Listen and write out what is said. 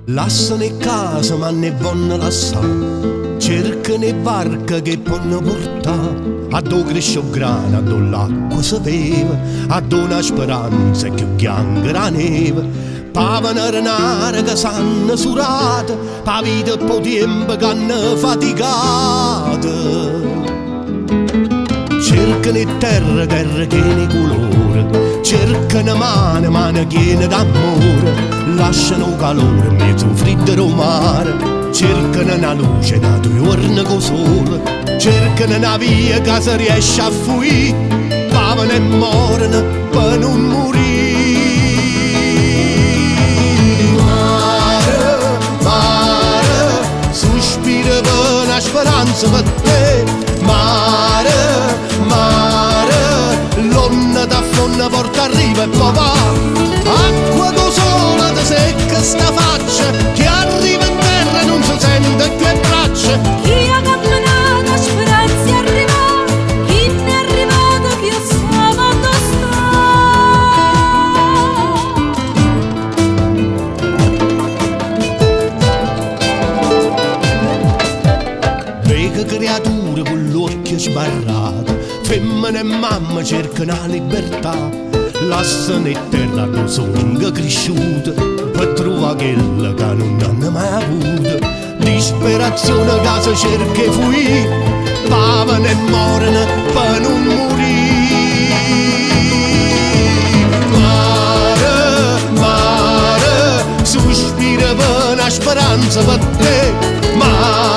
Lasciano in casa ma ne vanno lasciare, cercano le barche che possono portare, a dove cresce il grano, a dove l'acqua si beve, a dove una speranza è più bianca la neve, pavano renare che s'hanno surate, pa vita e po' tempo che hanno faticato. Cercano in terra piena di colore, cercano mani piene d'amore, lasciano calore in mezzo al freddo del mare, cercano una luce da 2 giorni con sole, cercano una via che si riesce a fuire, pavano e morono per non morire. Mare, mare, sospira per una speranza per te, mare, mare, l'onna t'affonda porta arriva e poi va, acqua con sole ti secca sta faccia, chi arriva in terra non si sente più le braccia. Chi ha camminato speranza è arrivato, chi ne è arrivato più sa quando sta. Vega creature con l'occhio sbarrato, femmine e mamma cercano la libertà, lasciano in terra dove sono cresciute, per trovare quella che non hanno mai avuto. Disperazione che si cerca di fuire, pavano e morono per non morire. Mare, mare, sospira per una speranza per te, mare.